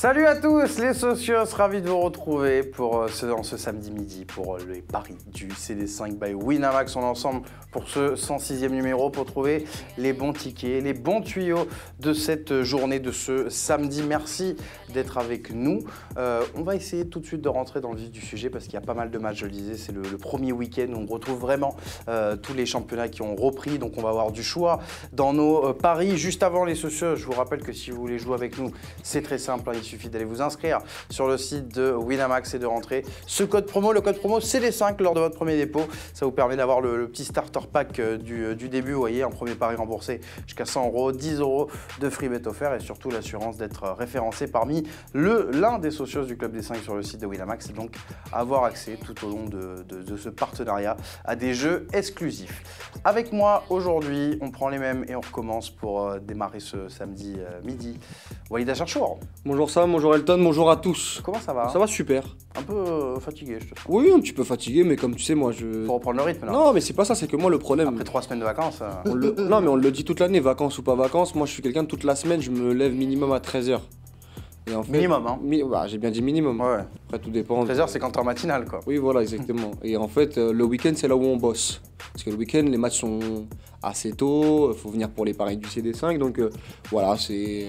Salut à tous les socios, ravi de vous retrouver pour ce samedi midi pour les paris du CD5 by Winamax. On est ensemble pour ce 106e numéro pour trouver les bons tickets, les bons tuyaux de cette journée, de ce samedi. Merci d'être avec nous. On va essayer tout de suite de rentrer dans le vif du sujet parce qu'il y a pas mal de matchs, je le disais, c'est le premier week-end où on retrouve vraiment tous les championnats qui ont repris. Donc on va avoir du choix dans nos paris. Juste avant les socios, je vous rappelle que si vous voulez jouer avec nous, c'est très simple, il suffit d'aller vous inscrire sur le site de Winamax et de rentrer ce code promo. Le code promo, c'est les 5 lors de votre premier dépôt. Ça vous permet d'avoir le petit starter pack du début. Vous voyez, un premier pari remboursé jusqu'à 100 €, 10 € de free bet offert et surtout l'assurance d'être référencé parmi l'un des socios du Club des 5 sur le site de Winamax et donc avoir accès tout au long de ce partenariat à des jeux exclusifs. Avec moi aujourd'hui, on prend les mêmes et on recommence pour démarrer ce samedi midi. Walid Acharchour. Bonjour Sam, bonjour Elton, bonjour à tous. Comment ça va? Ça va super. Un peu fatigué, je te trouve. Oui, un petit peu fatigué, mais comme tu sais, moi je... Faut reprendre le rythme là. Non, mais c'est pas ça, c'est que moi le problème... Après 3 semaines de vacances... Non, mais on le dit toute l'année, vacances ou pas vacances. Moi je suis quelqu'un de toute la semaine, je me lève minimum à 13 h. Et en fait, minimum, hein. Bah, j'ai bien dit minimum. Ouais. Après tout dépend. 13 h, c'est quand t'es en matinale, quoi. Oui, voilà, exactement. Et en fait, le week-end, c'est là où on bosse. Parce que le week-end, les matchs sont assez tôt, il faut venir pour les paris du CD5. Donc voilà, c'est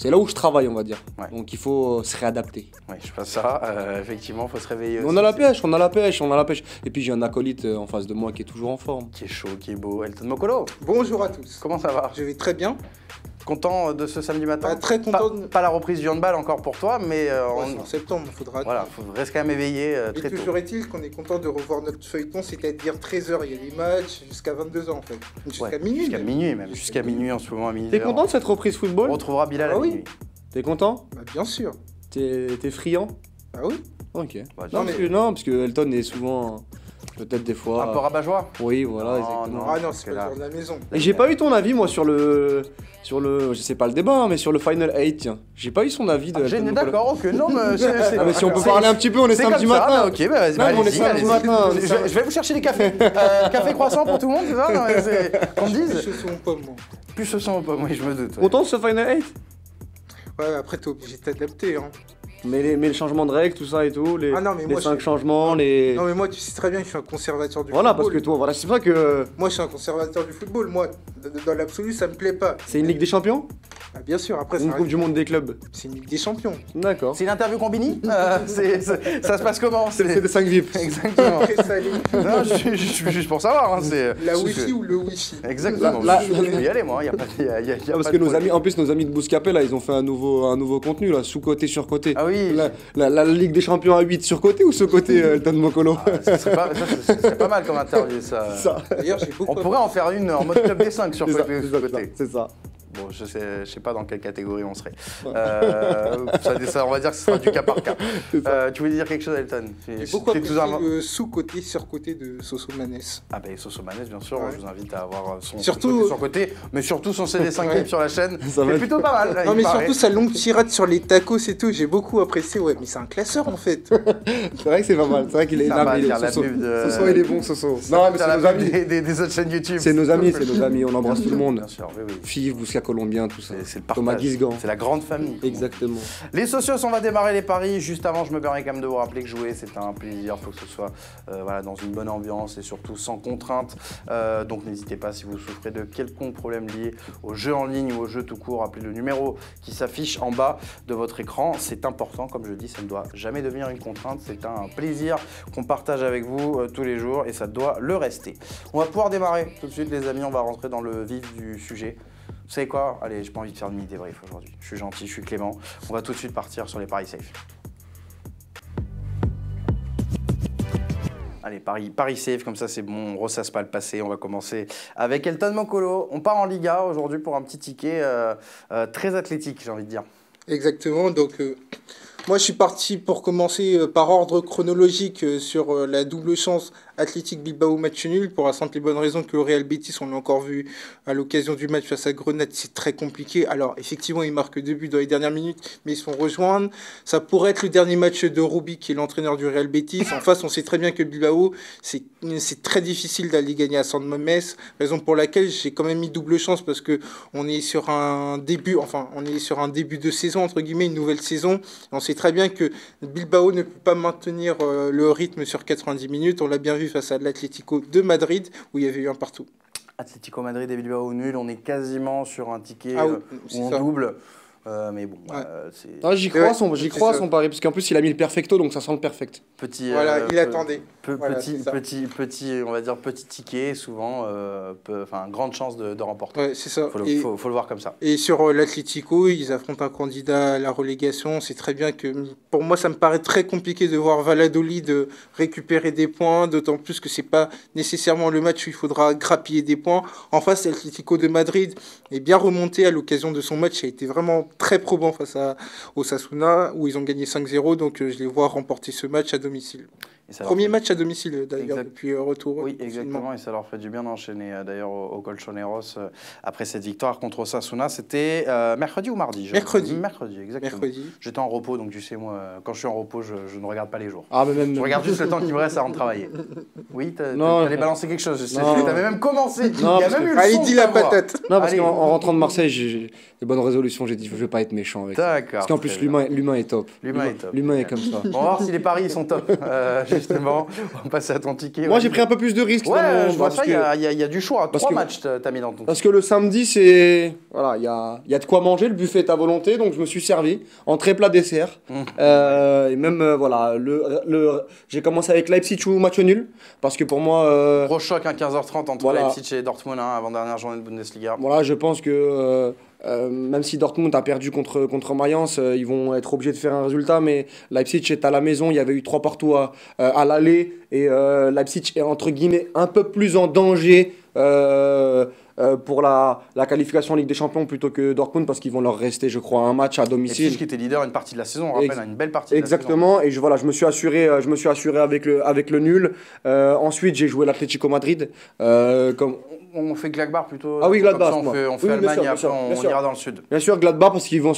là où je travaille, on va dire. Ouais. Donc il faut se réadapter. Oui, je fais ça. Effectivement, il faut se réveiller. On a la pêche, on a la pêche, on a la pêche. Et puis j'ai un acolyte en face de moi qui est toujours en forme. Qui est chaud, qui est beau. Elton Mokolo. Bonjour à tous. Comment ça va? Je vais très bien. Content de ce samedi matin? Très content. Pas la reprise du handball encore pour toi, mais en septembre, il faudra... Voilà, il faut rester quand même éveillé très tôt. Et toujours est-il qu'on est content de revoir notre feuilleton, c'est-à-dire 13 h, il y a des matchs, jusqu'à 22 h en fait. Jusqu'à minuit. Jusqu'à minuit même, jusqu'à minuit en ce moment à minuit. T'es content de cette reprise football? On retrouvera Bilal à minuit. T'es content? Bah bien sûr. T'es friand? Bah oui. Ok. Bah, non, parce que Elton est souvent... Peut-être des fois... Un peu rabat-joie? Oui, voilà, non, exactement. Ah non, c'est pas le genre de la maison. Et j'ai pas eu ton avis, moi, sur le... Je sais pas le débat, hein, mais sur le Final 8, tiens. J'ai pas eu son avis de... D'accord, ok, non, mais... Ah, mais si on peut parler un petit peu, on est samedi matin. Ok, bah vas-y, on est samedi matin. Je vais vous chercher des cafés. Café croissant pour tout le monde, c'est ça? Qu'on me dise? Plus ce sont pas moi. Plus ce sont pas moi, je me doute. Content de ce Final 8? Ouais, après t'es obligé de t'adapter, hein. Mais les changements de règles, tout ça et tout, les 5 changements, les... Non mais moi tu sais très bien que je suis un conservateur du football. Voilà, parce que toi, voilà, c'est vrai que... Moi je suis un conservateur du football, moi, dans l'absolu ça me plaît pas. C'est une Ligue des Champions? Ah, bien sûr, après une Coupe du Monde des clubs. C'est une Ligue des Champions. D'accord. C'est une interview combini? Ça se passe comment? C'est des 5 VIP. Exactement. Non, je suis juste pour savoir. Hein, la Wi-Fi ou le Wi-Fi? Exactement. Je peux y aller moi, il n'y a pas parce que nos amis, en plus nos amis de Bouscapé là, ils ont fait un nouveau contenu là, sous-côté, sur-côté. Ah oui. La Ligue des Champions à 8 sur-côté ou sous-côté, Elton Mokolo? Ça serait pas mal comme interview ça. D'ailleurs, j'ai beaucoup... On pourrait en faire une en mode club des 5 sur côté. C'est ça. Bon, je sais pas dans quelle catégorie on serait. Ça, on va dire que ce sera du cas par cas. Tu voulais dire quelque chose, Elton? J'ai beaucoup apprécié le sous-côté, sur-côté de Sosomanes. Ah ben Sosomanes, bien sûr, ouais. Je vous invite à avoir son sur-côté, mais surtout son CD5 clip sur la chaîne. C'est plutôt pas mal. Non mais surtout sa longue tirade sur les tacos et tout, j'ai beaucoup apprécié. Ouais, mais c'est un classeur en fait. C'est vrai que c'est pas mal, c'est vrai qu'il est... Soso, il est bon, Soso. Non mais c'est nos amis des autres chaînes YouTube. C'est nos amis, on embrasse tout le monde. Bien sûr, oui. Fives, Bousca Colombien, tout ça. C'est le partage. Thomas Guisgan. C'est la grande famille. Exactement. Les socios, on va démarrer les paris. Juste avant, je me permets quand même de vous rappeler que jouer, c'est un plaisir. Il faut que ce soit dans une bonne ambiance et surtout sans contrainte. Donc n'hésitez pas si vous souffrez de quelconque problème lié au jeu en ligne ou au jeu tout court. Appelez le numéro qui s'affiche en bas de votre écran. C'est important, comme je le dis, ça ne doit jamais devenir une contrainte. C'est un plaisir qu'on partage avec vous tous les jours et ça doit le rester. On va pouvoir démarrer tout de suite, les amis. On va rentrer dans le vif du sujet. Vous savez quoi? Allez, j'ai pas envie de faire de mini-débrief aujourd'hui. Je suis gentil, je suis clément. On va tout de suite partir sur les paris safe. Allez, paris safe, comme ça c'est bon, on ressasse pas le passé. On va commencer avec Elton Mokolo. On part en Liga aujourd'hui pour un petit ticket très athlétique, j'ai envie de dire. Exactement, donc Moi, je suis parti pour commencer par ordre chronologique sur la double chance Athletic Bilbao match nul pour la simple et bonne raison que le Real Betis, on l'a encore vu à l'occasion du match face à Grenade, c'est très compliqué. Alors, effectivement, ils marquent 2 buts dans les dernières minutes, mais ils se font rejoindre. Ça pourrait être le dernier match de Rubi, qui est l'entraîneur du Real Betis. En face, on sait très bien que Bilbao, c'est très difficile d'aller gagner à San Mamés, raison pour laquelle j'ai quand même mis double chance parce que on est sur un début de saison, entre guillemets, une nouvelle saison. On sait très bien que Bilbao ne peut pas maintenir le rythme sur 90 minutes. On l'a bien vu face à l'Atlético de Madrid où il y avait eu un partout. Atlético Madrid et Bilbao nul, on est quasiment sur un ticket où on ça. double. Mais bon, Ah, j'y crois à son pari, parce qu'en plus il a mis le perfecto, donc ça sent le perfect. Petit, voilà, il attendait. Petit, on va dire petit ticket, souvent, grande chance de remporter. Ouais, c'est ça. Faut le voir comme ça. Et sur l'Atlético, ils affrontent un candidat à la relégation. C'est très bien que, pour moi, ça me paraît très compliqué de voir Valladolid récupérer des points, d'autant plus que c'est pas nécessairement le match où il faudra grappiller des points. En face, l'Atlético de Madrid est bien remonté à l'occasion de son match. Ça a été vraiment très probant face à Osasuna, où ils ont gagné 5-0. Donc, je les vois remporter ce match à domicile. Premier match à domicile, d'ailleurs, depuis retour. Oui, exactement, et ça leur fait du bien d'enchaîner, d'ailleurs, au Colchoneros, après cette victoire contre Osasuna. C'était mercredi ou mardi? Mercredi, exactement. Mercredi. J'étais en repos, donc tu sais, moi, quand je suis en repos, je ne regarde pas les jours. Ah, mais même... Je regarde juste le temps qui me reste avant de travailler. Oui, t'allais balancer quelque chose. Tu avais même commencé. Non, il y a même eu le Allez, son dis de la ta voix. patate. Non, parce qu'en rentrant de Marseille, j'ai des bonnes résolutions. J'ai dit, je vais pas être méchant avec ça. D'accord. Parce qu'en plus, l'humain est top. L'humain est top. L'humain est comme ça. On va voir si les paris sont top, justement. On va passer à ton ticket. Moi, j'ai pris un peu plus de risques. Ouais, je vois ça, il y a du choix. 3 matchs, t'as mis dans ton Parce que le samedi, c'est... Voilà, il y a de quoi manger, le buffet est à volonté, donc je me suis servi. Entrée, plat, dessert. Et même, voilà, j'ai commencé avec Leipzig ou match nul. Parce que pour moi... Gros choc, 15h30 entre Leipzig et Dortmund, avant-dernière journée de Bundesliga. Voilà, je pense que... même si Dortmund a perdu contre Mayence, ils vont être obligés de faire un résultat, mais Leipzig est à la maison, il y avait eu 3 partout à l'aller, et Leipzig est entre guillemets un peu plus en danger pour la qualification en Ligue des Champions plutôt que Dortmund, parce qu'ils vont leur rester, je crois, un match à domicile. Leipzig qui était leader une partie de la saison, on rappelle, une belle partie de Exactement, et je me suis assuré avec le nul. Ensuite, j'ai joué l'Atlético Madrid. On fait Gladbach plutôt. Ah oui, Gladbach. On fait Allemagne, après on ira dans le sud. Bien sûr, Gladbach, parce qu'ils vont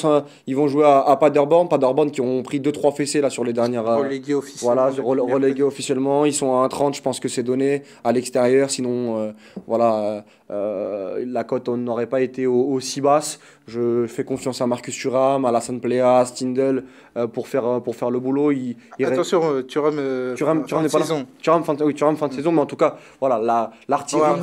jouer à Paderborn qui ont pris 2-3 fessées là sur les dernières. Relégués officiellement. Voilà, relégués officiellement. Ils sont à 1,30, je pense que c'est donné à l'extérieur. Sinon, la cote n'aurait pas été aussi basse. Je fais confiance à Marcus Thuram, à Alassane Plea, à Stindl pour faire le boulot. Attention, Thuram n'est pas là. Thuram fin de saison, mais en tout cas, voilà, l'artillerie.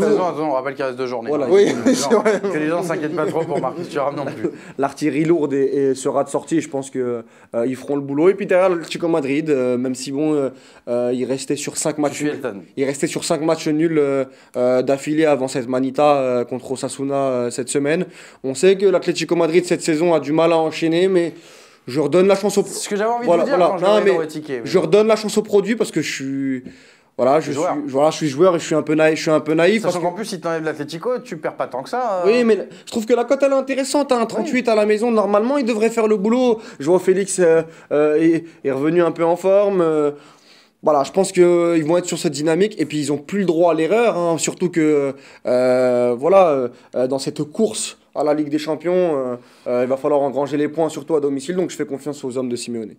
On rappelle qu'il reste 2 journées. Voilà, oui, que les gens ne s'inquiètent pas trop pour Marcus Thuram non plus. L'artillerie lourde sera de sortie. Je pense qu'ils feront le boulot. Et puis derrière, le Chico Madrid, même si il restait sur 5 matchs nuls. Il restait sur 5 matchs nuls d'affilée avant cette manita contre Osasuna cette semaine. On sait que l'Atlético Madrid cette saison a du mal à enchaîner, mais je redonne la chance au. C'est ce que j'avais envie de dire quand je l'avais dans le ticket. Je redonne la chance au produit parce que je suis. Voilà, je suis joueur et je suis un peu naïf. Sachant qu'en plus, si tu enlèves l'Atlético, tu perds pas tant que ça. Oui, mais je trouve que la cote elle est intéressante. 38 à la maison, normalement, il devrait faire le boulot. Joao Félix est revenu un peu en forme. Voilà, je pense qu'ils vont être sur cette dynamique et puis ils n'ont plus le droit à l'erreur. Surtout que dans cette course à la Ligue des Champions, il va falloir engranger les points, surtout à domicile. Donc je fais confiance aux hommes de Simeone.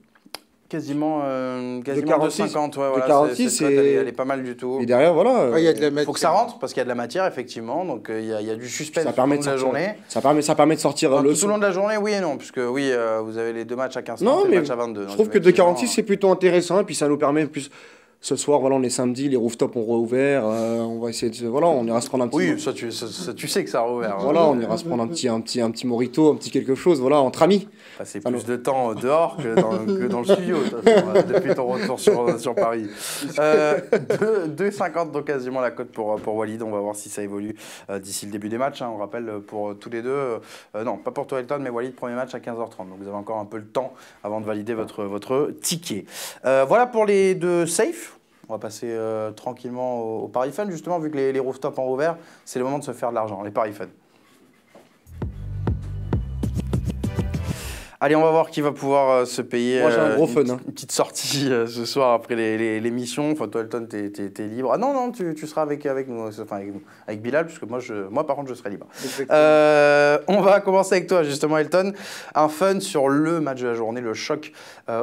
Quasiment 2,50, 2,50, ouais, 46, elle est pas mal du tout. Et derrière, voilà. Il faut que ça rentre parce qu'il y a de la matière, effectivement. Donc il y a du suspense tout au long de la journée. Ça permet de sortir tout au long de la journée, oui et non. Puisque oui, vous avez les 2 matchs à 15 non, et mais le match à 22. Je trouve que 2,46 c'est plutôt intéressant. Et puis ça nous permet plus. Ce soir, voilà, on est samedi, les rooftops ont rouvert. On va essayer de. Voilà, on ira se prendre un petit. Oui, ça tu sais que ça a rouvert. Voilà, on ira se prendre un petit morito, un petit quelque chose, voilà, entre amis. Passer plus de temps dehors que dans le studio, depuis ton retour sur Paris. 2,50 donc quasiment la cote pour Walid. On va voir si ça évolue d'ici le début des matchs. On rappelle pour tous les deux. Non, pas pour toi Elton, mais Walid, premier match à 15h30. Donc vous avez encore un peu le temps avant de valider votre ticket. Voilà pour les 2 safe. On va passer tranquillement au Paris Fun, justement, vu que les rooftops ont rouvert, c'est le moment de se faire de l'argent, les Paris Fun. Allez, on va voir qui va pouvoir se payer Moi, j'ai un gros fun, une petite sortie ce soir après l'émission. Enfin, toi, Elton, t'es libre. Ah non, tu seras avec nous, enfin avec Bilal, puisque moi, par contre, je serai libre. On va commencer avec toi, justement, Elton. Un fun sur le match de la journée, le choc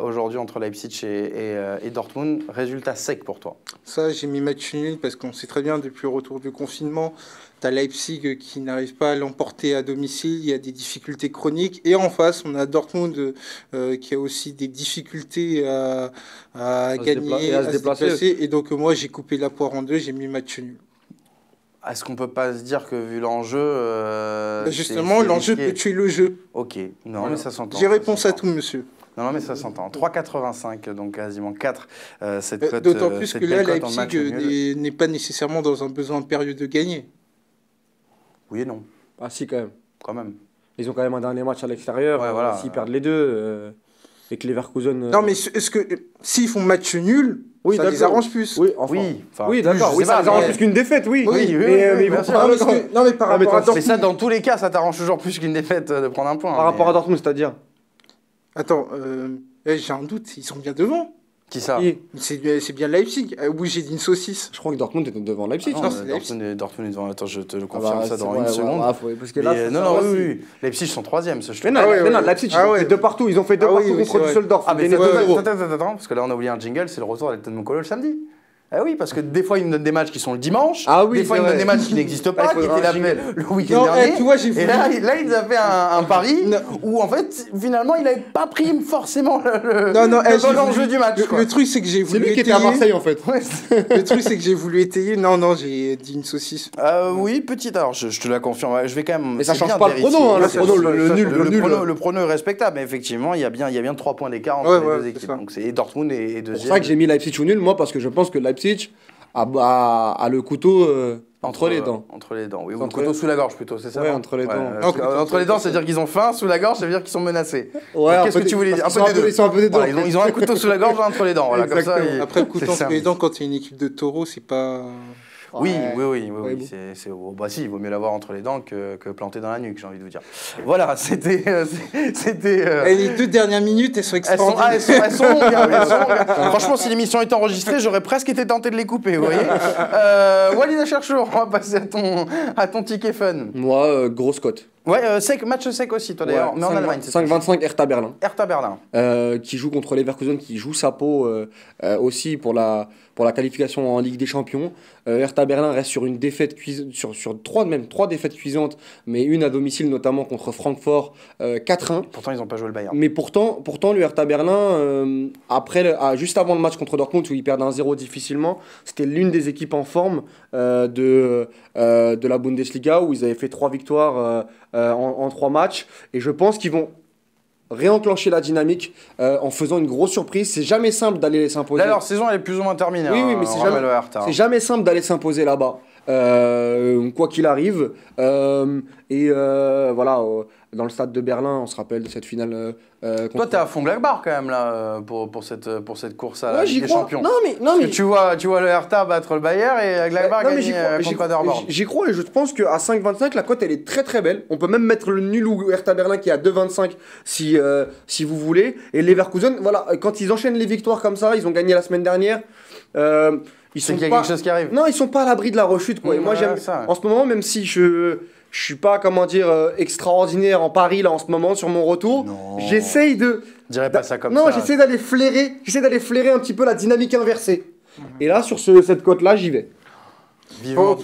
aujourd'hui entre Leipzig et Dortmund. Résultat sec pour toi. Ça, j'ai mis match nul parce qu'on sait très bien, depuis le retour du confinement, tu as Leipzig qui n'arrive pas à l'emporter à domicile, il y a des difficultés chroniques. Et en face, on a Dortmund qui a aussi des difficultés à gagner, à se déplacer. Et donc, moi, j'ai coupé la poire en deux, j'ai mis match nul. Est-ce qu'on peut pas se dire que vu l'enjeu... justement, l'enjeu peut tuer le jeu. Ok, non, voilà. Mais ça s'entend. J'ai réponse à tout, monsieur. Non, mais ça s'entend. 3,85, donc quasiment 4. Cette cote, d'autant plus que là, Leipzig n'est pas nécessairement dans un besoin impérieux de gagner. Oui et non. Ah si, quand même. Quand même. Ils ont quand même un dernier match à l'extérieur. Ouais, voilà. S'ils perdent les deux, et que Leverkusen... Non, mais est-ce que s'ils font match nul, oui, ça les arrange plus? Oui, enfin, oui d'accord. Oui, ça les arrange plus qu'une défaite, oui. Oui, mais bien sûr. Non, mais par rapport à Dortmund... Mais ça, dans tous les cas, ça t'arrange toujours plus qu'une défaite de prendre un point. Par rapport à Dortmund, c'est-à-dire? Attends, j'ai un doute, ils sont bien devant. Qui ça? C'est bien Leipzig. Oui, j'ai dit une saucisse. Je crois que Dortmund est devant Leipzig. Ah non, Dortmund est devant. Attends, je te le confirme ça dans une seconde. Parce que là, oui. Leipzig sont 3e. Non, Leipzig, ils ont fait deux partout. Ils ont fait deux partout contre Düsseldorf. Ah, mais attends, parce que là, on a oublié un jingle, c'est le retour d'Elton Mokolo le samedi. Ah oui, parce que des fois, ils me donnent des matchs qui sont le dimanche. Ah oui, des fois, ils me donnent des matchs qui n'existent pas, qui étaient là le week-end dernier. Tu vois, j'ai et là, il nous a fait un pari où, en fait, finalement, il n'avait pas pris forcément l'enjeu du match. Le truc, c'est que j'ai voulu étayer. C'est lui qui était à Marseille, en fait. Le truc, c'est que j'ai voulu étayer. Non, j'ai dit une saucisse. Oui, petite. Alors, je te la confirme. Je vais quand même. Mais ça change pas le prono. Le prono est respectable. Mais effectivement, il y a bien 3 points d'écart entre les deux équipes. Donc, c'est Dortmund et deuxième. C'est pour ça que j'ai mis Leipzig ou nul, moi, parce que je pense que Leipzig a le couteau entre les dents. Entre les dents, oui. Ou le couteau sous la gorge plutôt, c'est ça? Ouais, entre les dents. Entre les dents, c'est-à-dire qu'ils ont faim, sous la gorge, ça veut dire qu'ils sont menacés. Ouais, qu'est-ce que tu voulais dire? Ils sont un peu des deux. Ils ont un couteau sous la gorge, un entre les dents. Voilà, comme ça, après, le couteau entre les dents, quand il y a une équipe de taureaux, c'est pas... Oui. Si, il vaut mieux l'avoir entre les dents que planté dans la nuque, j'ai envie de vous dire. Voilà, c'était. Les 2 dernières minutes, elles sont extraordinaires. Elles sont longues. Franchement, si l'émission était enregistrée, j'aurais presque été tenté de les couper, vous voyez. Walid Acharchour, on va passer à ton ticket fun. Moi, grosse cote. Ouais, match sec aussi, toi d'ailleurs, mais en Allemagne. 5-25 Hertha Berlin. Hertha Berlin. Qui joue contre Leverkusen, qui joue sa peau aussi pour la qualification en Ligue des Champions. Hertha Berlin reste sur une défaite sur 3 défaites cuisantes, mais une à domicile notamment contre Francfort 4-1. Pourtant ils n'ont pas joué le Bayern. Mais pourtant le Hertha Berlin, juste avant le match contre Dortmund où ils perdent 1-0 difficilement, c'était l'une des équipes en forme de la Bundesliga où ils avaient fait 3 victoires en 3 matchs. Et je pense qu'ils vont réenclencher la dynamique en faisant une grosse surprise. C'est jamais simple d'aller s'imposer. Là, leur saison elle est plus ou moins terminée. Oui, mais c'est jamais simple d'aller s'imposer là-bas. Quoi qu'il arrive. Voilà, dans le stade de Berlin, on se rappelle de cette finale. Toi, t'es à fond Gladbach quand même là pour cette course à la Ligue des Champions. Non, mais tu vois le Hertha battre le Bayern et Gladbach gagner contre Paderborn. J'y crois et je pense qu'à 5,25, la cote elle est très très belle. On peut même mettre le nul ou Hertha Berlin qui est à 2,25 si vous voulez. Et Leverkusen, voilà, quand ils enchaînent les victoires comme ça, ils ont gagné la semaine dernière. Qu'il y a quelque chose qui arrive. Non, ils sont pas à l'abri de la rechute, quoi. Et moi, j'aime ça. En ce moment, même si je suis pas, extraordinaire en Paris là en ce moment sur mon retour, j'essaye de. Je dirais pas ça comme ça. Non, j'essaie d'aller flairer un petit peu la dynamique inversée. Et là, sur cette cote là, j'y vais. Vivement,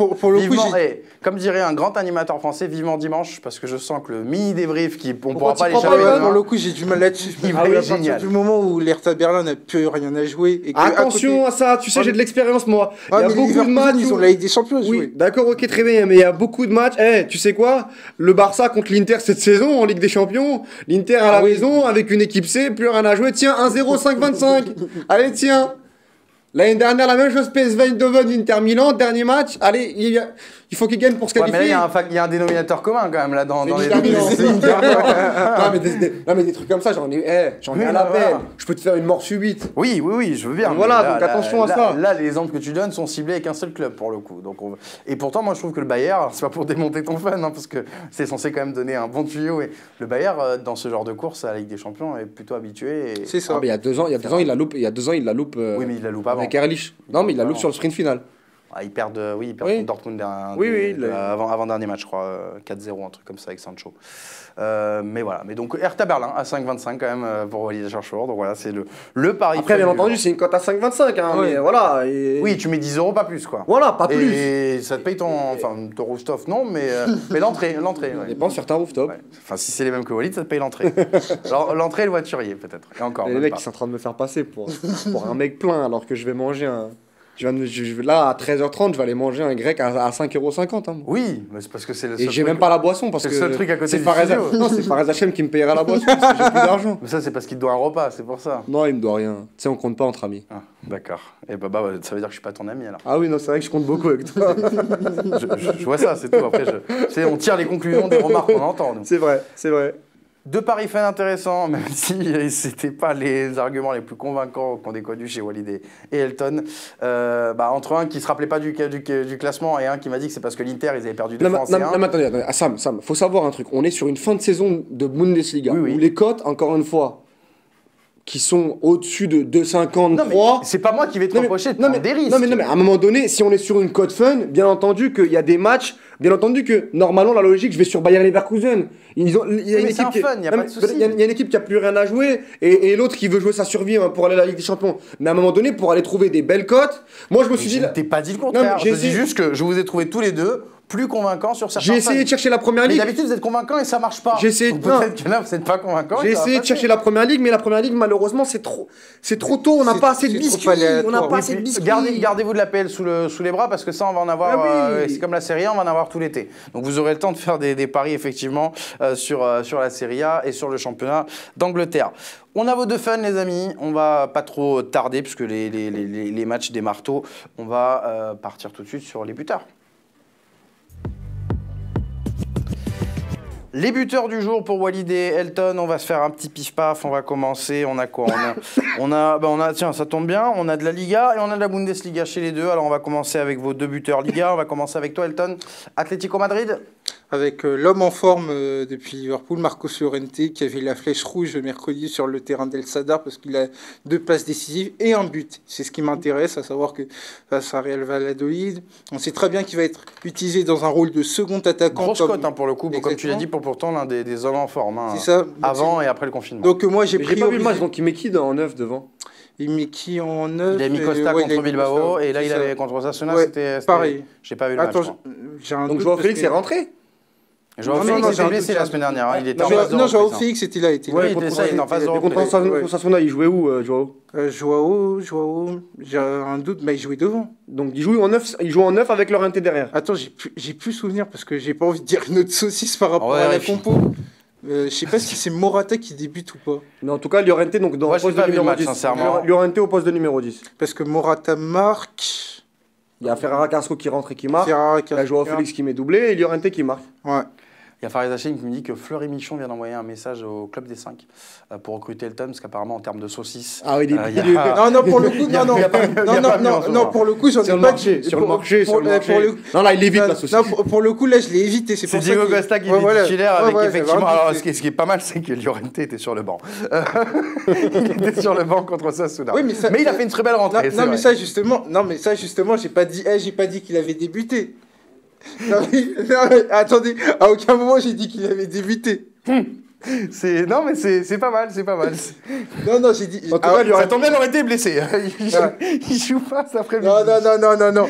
comme dirait un grand animateur français, vivement dimanche, parce que je sens que le mini débrief on pourra pas l'échapper. Pour le coup, j'ai du mal là-dessus. À partir du moment où l'Hertha Berlin n'a plus rien à jouer. Et attention à ça, tu sais, j'ai de l'expérience moi. Il y a beaucoup de matchs. Ils ont la Ligue des Champions à jouer. Oui, d'accord, ok, très bien, mais il y a beaucoup de matchs. Tu sais quoi? Le Barça contre l'Inter cette saison en Ligue des Champions. L'Inter à la maison avec une équipe C, plus rien à jouer. Tiens, 1-0, 5-25. Allez, tiens. L'année dernière, la même chose, PSV Eindhoven, Inter Milan, dernier match. Allez, il Il faut qu'il gagne pour se Ouais, mais qualifier. là, il y a un dénominateur commun quand même là dans les Non, mais des trucs comme ça, j'en ai Oui, à la voilà. peine. Je peux te faire une mort subite. Oui, je veux bien. Donc voilà, mais là, donc attention à ça. Là, les exemples que tu donnes sont ciblés avec un seul club pour le coup. Donc et pourtant, moi, je trouve que le Bayern, c'est pas pour démonter ton fan, hein, parce que c'est censé quand même donner un bon tuyau. Et le Bayern, dans ce genre de course à la Ligue des Champions, est plutôt habitué. Et... C'est ça. Ah, mais il y a 2 ans, il la loupe. Il y a 2 ans, il la loupe. Oui, mais il la loupe avant. Avec Ehrlich. Non, mais il la loupe Avant. sur le sprint final. Ah, ils perdent contre Dortmund avant-dernier match, je crois, 4-0, un truc comme ça avec Sancho. Mais voilà, mais donc Hertha Berlin à 5,25 quand même pour Walid Acharchour. Donc voilà, c'est le pari. Après, bien du entendu, jour. c'est une cote à 5,25. Hein, mais voilà. Oui, tu mets 10 euros, pas plus quoi. Voilà, pas plus. Et ça te paye ton rooftop, non, mais l'entrée. Ça dépend de certains rooftop. Ouais. Enfin, si c'est les mêmes que Walid, ça te paye l'entrée. L'entrée et le voiturier peut-être. Et encore. Et les même mecs pas. qui sont en train de me faire passer pour un mec plein alors que je vais manger un. Là, à 13h30, je vais aller manger un grec à 5,50 €. Hein, moi. Oui, mais c'est parce que c'est le Et seul j'ai truc- même pas la boisson parce c'est que le seul truc à côté c'est du Fares studio. Non, c'est Fares Hachem qui me payera la boisson parce que j'ai plus d'argent. Mais ça, c'est parce qu'il te doit un repas, c'est pour ça. Non, il me doit rien. Tu sais, on compte pas entre amis. Ah, d'accord. Et bah, ça veut dire que je suis pas ton ami alors. Ah oui, non, c'est vrai que je compte beaucoup avec toi. Je vois ça, c'est tout. Après, on tire les conclusions des remarques qu'on entend. Nous. C'est vrai, c'est vrai. Deux paris fun intéressants, même si c'était pas les arguments les plus convaincants qu'on ait connus chez Walid et Elton. Entre un qui se rappelait pas du classement et un qui m'a dit que c'est parce que l'Inter, ils avaient perdu 2 fois en C1. Non, mais attendez. Ah, Sam, faut savoir un truc. On est sur une fin de saison de Bundesliga Oui. où les cotes, encore une fois, qui sont au-dessus de 2,53. Non, mais c'est pas moi qui vais te reprocher de prendre des risques. Non, mais à un moment donné, si on est sur une cote fun, bien entendu qu'il y a des matchs, bien entendu que normalement, la logique, je vais sur Bayer Leverkusen. Il y a une mais c'est équipe un fun, y a pas de souci. Il y a une équipe qui a plus rien à jouer et l'autre qui veut jouer sa survie pour aller à la Ligue des Champions. Mais à un moment donné, pour aller trouver des belles cotes, moi je me suis dit. Je ne t'ai pas dit le contraire. Non, mais je dis juste que je vous ai trouvé tous les deux plus convaincants sur certains J'ai essayé de chercher la première Mais ligue. d'habitude, vous êtes convaincants et ça marche pas. J'ai essayé Donc de- non. peut-être que là, vous n'êtes pas convaincants. J'ai essayé de chercher la première ligue, mais la première ligue, malheureusement, c'est trop tôt. On n'a pas assez de c'est trop biscuits. aléatoire. On n'a pas Oui, assez de biscuits. Gardez-vous de la PL sous les bras parce que ça, on va en avoir. Ah oui. C'est comme la Serie A, on va en avoir tout l'été. Donc vous aurez le temps de faire des paris effectivement sur la Serie A et sur le championnat d'Angleterre. On a vos deux fun, les amis. On va pas trop tarder puisque les matchs des marteaux. On va partir tout de suite sur les buteurs. Les buteurs du jour pour Walid et Elton, on va se faire un petit pif-paf, on va commencer. On a quoi? Tiens, ça tombe bien, on a de la Liga et on a de la Bundesliga chez les deux. Alors on va commencer avec vos deux buteurs Liga, on va commencer avec toi Elton. Atlético Madrid. Avec l'homme en forme depuis Liverpool, Marcos Llorente, qui avait la flèche rouge mercredi sur le terrain d'El Sadar parce qu'il a 2 passes décisives et un but. C'est ce qui m'intéresse, à savoir que face à Real Valladolid, on sait très bien qu'il va être utilisé dans un rôle de second attaquant. Grosse cote pour le coup, comme tu l'as Exactement. dit, pourtant l'un des hommes en forme. Hein, C'est ça. avant et après le confinement. Donc moi j'ai Mais j'ai pas vu le priorisé. match, donc il met qui en 9 devant? Il met qui en 9? il a mis Costa contre Bilbao et là il avait contre Osasuna, Ouais, c'était pareil. J'ai pas vu le Attends, match. j'ai un Donc doute Joao parce Félix que- est rentré. Joao Non, Félix non, était j'ai un blessé doute, la j'ai un semaine dernière. Il était en Non, phase de non, Joao reprise, hein. Félix était là. Ouais, il était ça, il est en phase de Et contre reprise. Osasuna, il jouait où, Joao? Joao, j'ai un doute, mais il jouait devant. Donc il joue en 9 avec Llorente derrière. Attends, j'ai plus souvenir parce que j'ai pas envie de dire une autre saucisse par rapport Ouais, à la vérifie. compo. Je sais pas si c'est Morata qui débute ou pas. Mais en tout cas, Llorente donc dans Moi, le j'ai poste pas de vu le numéro match, 10. sincèrement. Llorente au poste de numéro 10. Parce que Morata marque. Il y a Ferrara Carrasco qui rentre et qui marque. Ferrara Il y a Joao Félix qui met doublé et Llorente qui marque. Ouais. Il y a Farid Hachem qui me dit que Fleury Michon vient d'envoyer un message au Club des 5 pour recruter Elton, parce qu'apparemment en termes de saucisses. Ah oui, il y a- Non, non, pour le coup, Il y a- non, il y a pas mieux, il y a pas mieux en ce moment. pour le coup, j'en ai Sur le pas marché, dit. sur le marché, sur le marché. pour le- Non, là, il évite non, la saucisse. non, pour le coup, là, je l'ai évité. C'est C'est pour ça Diego que- Costa qui Ouais, est voilà. titulaire Ouais, avec ouais, effectivement. j'avais un Alors, doute. ce qui est pas mal, c'est que Llorente était sur le banc. Il était sur le banc contre Osasuna. Oui, mais il a fait une très belle rentrée. Non, mais ça justement, j'ai pas dit qu'il avait débuté. Non, mais attendez, à aucun moment j'ai dit qu'il avait débuté. Non, mais c'est pas mal, c'est pas mal. Non, j'ai dit. En tout cas, Ça tombe bien, Llorente est blessé. Il joue pas cet après-midi. Non.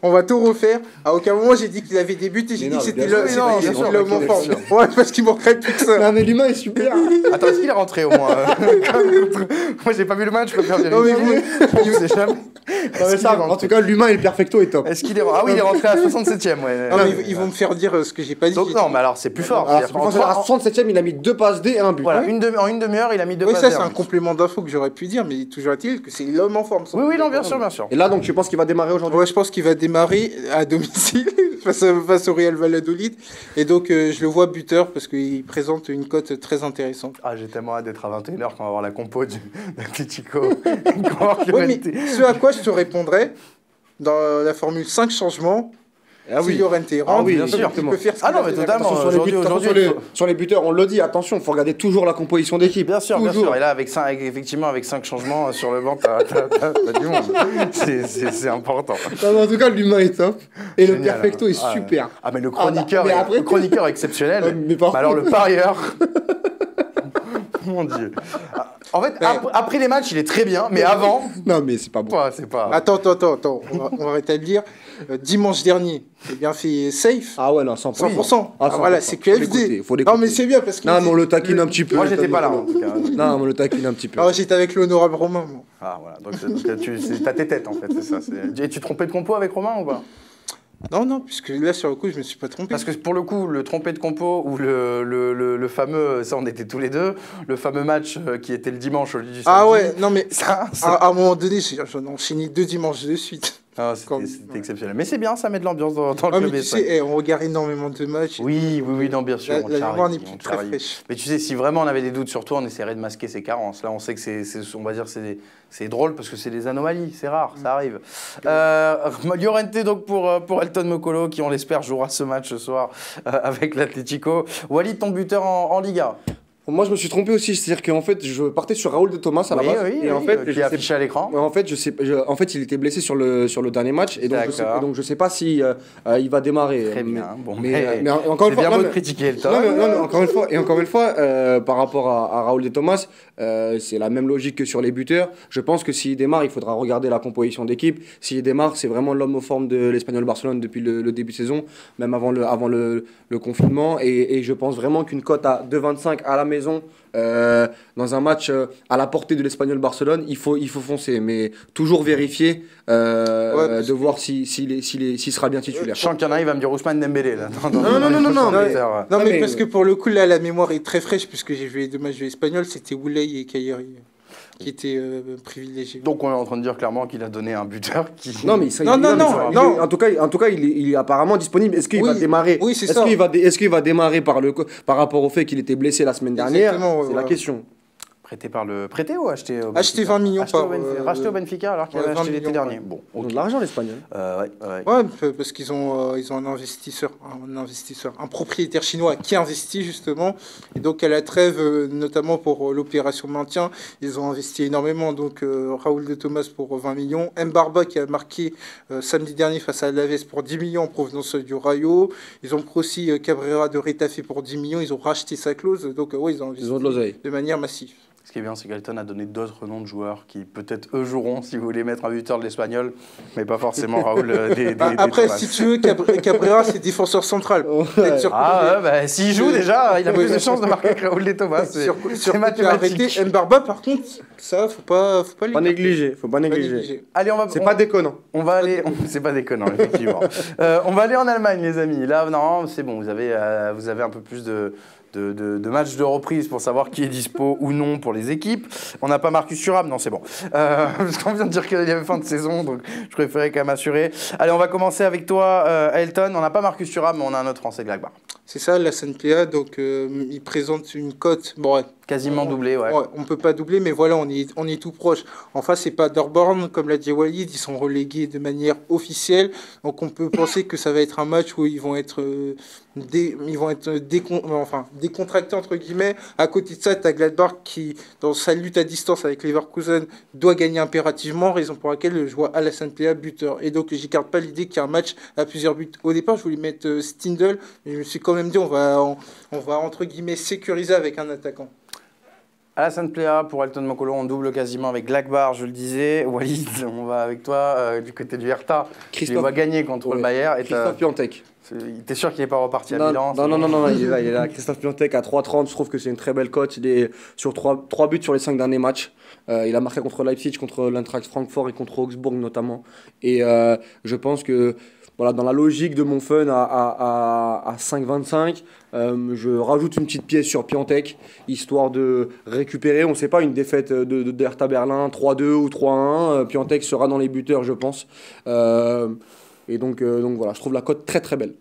On va tout refaire. À aucun moment j'ai dit qu'il avait débuté. J'ai Mais dit non, que c'était bien le- sûr, c'était bien sûr, l'homme en bien forme. sûr. Ouais, parce qu'il manquerait plus que ça. Non, mais l'humain est super. Attends, est-ce qu'il est rentré au moins Moi, j'ai pas vu le match, je peux faire Non, mais vérifier. On sait jamais. Non, mais ça, en tout cas, l'humain et le perfecto est top. Est-ce qu'il est rentré? Ah oui, il est rentré à la 67e, ouais. Non, mais ils vont me faire dire ce que j'ai pas dit. Donc, non, mais alors c'est plus fort. Alors, C'est-à-dire à qu'en 67ème, il a mis 2 passes D et un but. Voilà, en une demi-heure, il a mis 2 Oui, passes. ça c'est D, un hein. complément d'info que j'aurais pu dire, mais toujours est-il que c'est l'homme en forme. ça. Oui, non, bien sûr, bien sûr. Et là, donc, tu penses qu'il va démarrer aujourd'hui? Ouais, je pense qu'il va démarrer à domicile. face au Real Valladolid. Et donc, je le vois buteur parce qu'il présente une cote très intéressante. Ah, j'ai tellement hâte d'être à 21h quand on va voir la compo d'Atlético. Oui, mais ce à quoi je te répondrais, dans la formule 5 changements, si Llorente rentre, bien sûr. tu peux faire ce Ah non, mais totalement. Sur les buteurs, on le dit, attention, il faut regarder toujours la composition d'équipe. Bien sûr. Et là, effectivement, avec 5 changements sur le banc, t'as du monde. C'est important. Non, en tout cas, l'humain est top. Et le perfecto est super. Ah, mais le chroniqueur est exceptionnel. Mais alors, le parieur... Mon Dieu. En fait, après les matchs, il est très bien, mais avant... Non, mais c'est pas bon. Attends. On va rétablir. Dimanche dernier, j'ai bien fait safe. Ah ouais, non, 100%. 100%. Voilà, c'est QFD. Non, mais c'est bien parce que... Non, mais on le taquine un petit peu. Moi, j'étais pas là, en tout cas. Non, on le taquine un petit peu. Ah, j'étais avec l'honorable Romain, moi. Ah, voilà. Donc, t'as tes têtes, en fait, c'est ça. Et tu trompais de compo avec Romain ou pas? Non, puisque là, sur le coup, je me suis pas trompé. Parce que pour le coup, le trompé de compo ou le fameux, ça on était tous les deux, le fameux match qui était le dimanche au lieu du samedi. Ah ouais, non mais à un moment donné, j'en ai enchaîné 2 dimanches de suite. Ah, c'était exceptionnel. Mais c'est bien, ça met de l'ambiance dans le club. Mais tu sais, on regarde énormément de matchs. Oui, non, bien sûr. La mémoire n'est plus très fraîche. Mais tu sais, si vraiment on avait des doutes sur toi, on essaierait de masquer ces carences. Là, on sait que on va dire, c'est drôle parce que c'est des anomalies, c'est rare, ça arrive. Llorente donc pour Elton Mokolo, qui on l'espère jouera ce match ce soir avec l'Atlético. Walid, ton buteur en Liga. Moi, je me suis trompé aussi, c'est-à-dire qu'en fait, je partais sur Raúl de Thomas à la base. Et en fait, qui est affiché à l'écran. En fait, il était blessé sur le dernier match, et donc je sais pas si il va démarrer. Très bien. Mais encore une fois, bien beau de critiquer Elton. Non, encore une fois, par rapport à Raúl de Thomas, c'est la même logique que sur les buteurs. Je pense que s'il démarre, il faudra regarder la composition d'équipe. S'il démarre, c'est vraiment l'homme aux formes de l'Espagnol Barcelone depuis le début de saison, même avant le confinement. Et je pense vraiment qu'une cote à 2,25 à la maison, dans un match à la portée de l'Espagnol Barcelone, il faut foncer, mais toujours vérifier de voir s'il sera bien titulaire. Je sens qu'il y en a, il va me dire Ousmane Dembélé là. Non, mais parce que pour le coup là, la mémoire est très fraîche puisque j'ai vu les 2 matchs de l'Espagnol, c'était Oulay et Cagliari qui étaient privilégiés. Donc on est en train de dire clairement qu'il a donné un buteur qui... Non. En tout cas, il est apparemment disponible. Est-ce qu'il va démarrer? Oui, c'est ça. Est-ce qu'il va démarrer par rapport au fait qu'il était blessé la semaine dernière? C'est la question. Prêté ou acheté au Benfica? Acheté 20 millions racheté au Benfica alors qu'il avait acheté l'été dernier. Bon, ils ont de l'argent l'Espagnol. Ouais, parce qu'ils ont un investisseur, un propriétaire chinois qui investit justement. Et donc à la trêve, notamment pour l'opération maintien, ils ont investi énormément. Donc Raúl de Thomas pour 20 millions, Mbarba qui a marqué samedi dernier face à Alaves pour 10 millions en provenance du Rayo. Ils ont pris aussi Cabrera de Retafe pour 10 millions. Ils ont racheté sa clause. Donc ils ont investi de manière massive. Ce qui est bien, c'est qu'Elton a donné d'autres noms de joueurs qui peut-être eux joueront si vous voulez mettre un buteur de l'Espagnol, mais pas forcément Raúl Après, si tu veux, Cabrera, c'est défenseur central. S'il joue déjà, il a plus de chances de marquer que Raúl de Thomas. C'est mathématique. Mbarba, par contre, ça, faut pas négliger. Faut pas négliger. Allez, c'est pas déconnant. On va aller. C'est pas déconnant, effectivement. On va aller en Allemagne, les amis. Là, non, c'est bon. Vous avez un peu plus de matchs de reprise pour savoir qui est dispo ou non pour les équipes. On n'a pas Marcus Thuram, non c'est bon. Parce qu'on vient de dire qu'il y avait fin de saison, donc je préférais quand même assurer. Allez, on va commencer avec toi, Elton. On n'a pas Marcus Thuram, mais on a un autre Français de Glagbar. C'est ça, la SNPA, donc il présente une cote. Bon, quasiment doublée, ouais. On peut pas doubler, mais voilà, on est tout proche. En face, c'est pas Paderborn, comme l'a dit Walid, ils sont relégués de manière officielle. Donc on peut penser que ça va être un match où ils vont être décontractés entre guillemets. À côté de ça, tu as Gladbach qui, dans sa lutte à distance avec Leverkusen, doit gagner impérativement, raison pour laquelle je vois Alassane Plea buteur. Et donc j'écarte pas l'idée qu'il y a un match à plusieurs buts. Au départ, je voulais mettre Stindl, mais je me suis quand même dit on va entre guillemets sécuriser avec un attaquant. Alassane Plea pour Elton Mokolo, on double quasiment avec Glagbar, je le disais. Walid, on va avec toi du côté du Hertha. Il va gagner contre le Bayern. Christophe Piątek. T'es sûr qu'il n'est pas reparti à Milan? Non, il est là. Christophe Piątek à 3,30, je trouve que c'est une très belle cote. Il est sur 3 buts sur les 5 derniers matchs. Il a marqué contre Leipzig, contre l'Eintracht Francfort et contre Augsbourg notamment. Et je pense que voilà, dans la logique de mon fun à 5,25, je rajoute une petite pièce sur Piątek, histoire de récupérer, on ne sait pas, une défaite de Hertha Berlin, 3-2 ou 3-1. Piątek sera dans les buteurs, je pense. Et donc voilà, je trouve la cote très très belle.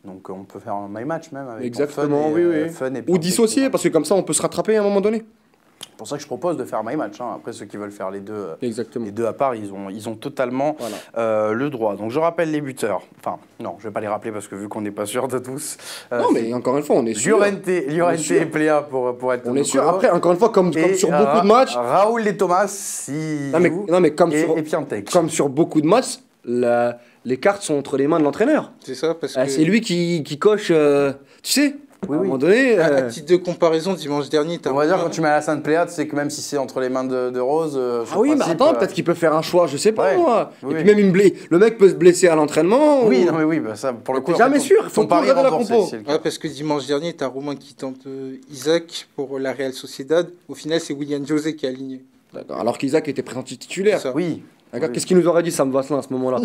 Donc on peut faire un my match même avec exactement, fun et, oui. Fun et ou dissocier, parce que comme ça on peut se rattraper à un moment donné. C'est pour ça que je propose de faire my match. Hein. Après, ceux qui veulent faire les deux à part, ils ont totalement le droit. Donc je rappelle les buteurs. Enfin, non, je ne vais pas les rappeler parce que vu qu'on n'est pas sûr de tous. Non, mais encore une fois, on est sûr. Llorente et Plea pour être. On est sûr. Après, encore une fois, comme sur beaucoup de matchs. Raoul et Thomas, et Piatek. Comme sur beaucoup de matchs, les cartes sont entre les mains de l'entraîneur. C'est ça, parce que. C'est lui qui coche. Tu sais. Oui, à un moment donné. À titre de comparaison, dimanche dernier, on va dire quand tu mets Alassane Plea, tu sais que même si c'est entre les mains de Rose. Ah oui, mais attends, peut-être qu'il peut faire un choix, je sais pas moi. Oui, et puis même le mec peut se blesser à l'entraînement. Oui, non mais oui, bah ça pour le coup. T'es jamais sûr, il faut pas regarder la compo. Parce que dimanche dernier, t'as Romain qui tente Isaac pour la Real Sociedad. Au final, c'est William José qui est aligné. D'accord. Alors qu'Isaac était présent titulaire. Oui. Qu'est-ce qu'il nous aurait dit Sam Vasselin à ce moment-là?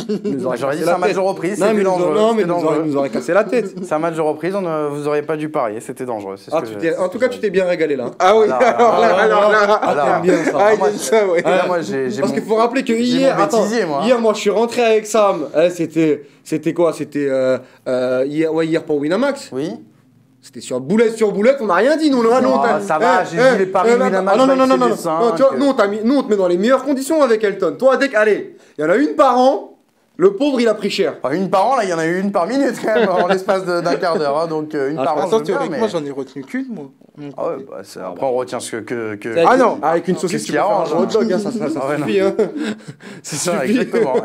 J'aurais dit c'est un match de reprise, c'est plus dangereux. Non, mais il nous aurait cassé la tête. C'est un match de reprise, vous n'auriez pas dû parier, c'était dangereux. En tout cas, tu t'es bien régalé là. Ah oui, alors t'aimes bien ça. Ah, il aime ça, ouais. Parce qu'il faut rappeler que hier, moi je suis rentré avec Sam. C'était quoi? C'était hier pour Winamax. Oui. C'était sur boulette, on n'a rien dit, nous. Ça va, j'ai dit les paris Winamax. Non. Nous, on te met dans les meilleures conditions avec Elton. Toi, allez, il y en a une par an. Le pauvre, il a pris cher. Enfin, une par an, là, il y en a eu une par minute quand même, en l'espace d'un quart d'heure. Hein, donc une par an. Attends, théoriquement, j'en ai retenu qu'une, moi. Ah ouais, après on retient ce que... Ah non, avec une saucisse qui arrange. Un hot dog, ça suffit. C'est ça,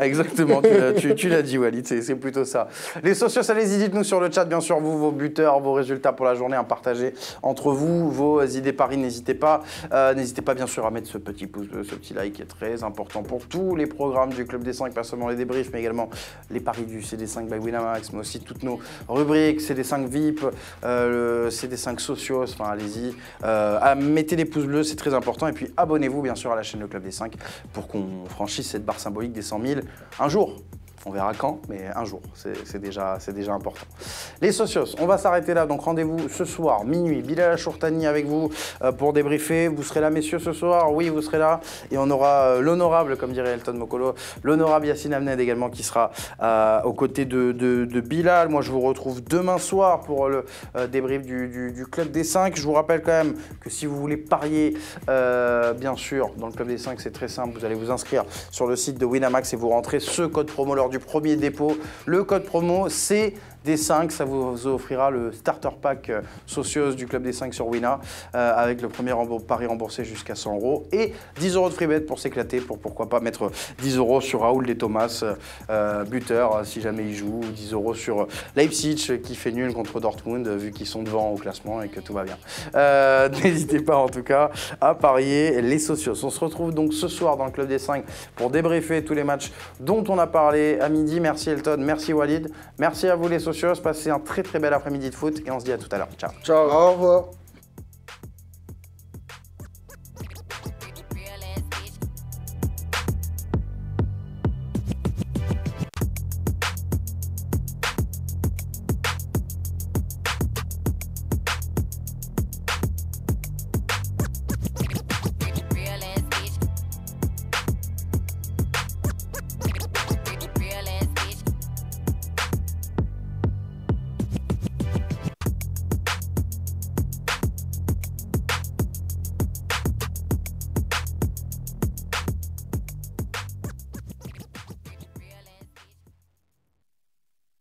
exactement. Tu l'as dit, Walid, c'est plutôt ça. Les socios, allez-y, dites-nous sur le chat, bien sûr, vos buteurs, vos résultats pour la journée, à partager entre vous, vos idées paris, n'hésitez pas. N'hésitez pas, bien sûr, à mettre ce petit pouce bleu, ce petit like qui est très important pour tous les programmes du Club des 5, pas seulement les débriefs, mais également les paris du CD5 by Winamax, mais aussi toutes nos rubriques, CD5 VIP, le CD5 socios, enfin allez-y, mettez des pouces bleus, c'est très important, et puis abonnez-vous bien sûr à la chaîne Le Club des 5 pour qu'on franchisse cette barre symbolique des 100 000 un jour. On verra quand, mais un jour, c'est déjà important. Les socios, on va s'arrêter là, donc rendez-vous ce soir, minuit, Bilal Chourtani avec vous pour débriefer. Vous serez là, messieurs, ce soir? Oui, vous serez là. Et on aura l'honorable, comme dirait Elton Mokolo, l'honorable Yacine Amned également qui sera aux côtés de Bilal. Moi, je vous retrouve demain soir pour le débrief du Club des 5. Je vous rappelle quand même que si vous voulez parier, bien sûr, dans le Club des 5, c'est très simple. Vous allez vous inscrire sur le site de Winamax et vous rentrez ce code promo lors du premier dépôt. Le code promo, c'est des 5, ça vous offrira le starter pack socios du Club des 5 sur Wina avec le premier pari remboursé jusqu'à 100 € et 10 € de free bet pour s'éclater, pour pourquoi pas mettre 10 € sur Raoul et Thomas, buteur si jamais il joue, 10 € sur Leipzig qui fait nul contre Dortmund vu qu'ils sont devant au classement et que tout va bien. N'hésitez pas en tout cas à parier les socios. On se retrouve donc ce soir dans le Club des 5 pour débriefer tous les matchs dont on a parlé à midi. Merci Elton, merci Walid, merci à vous les socios. Passez un très bel après-midi de foot et on se dit à tout à l'heure. Ciao. Ciao. Au revoir.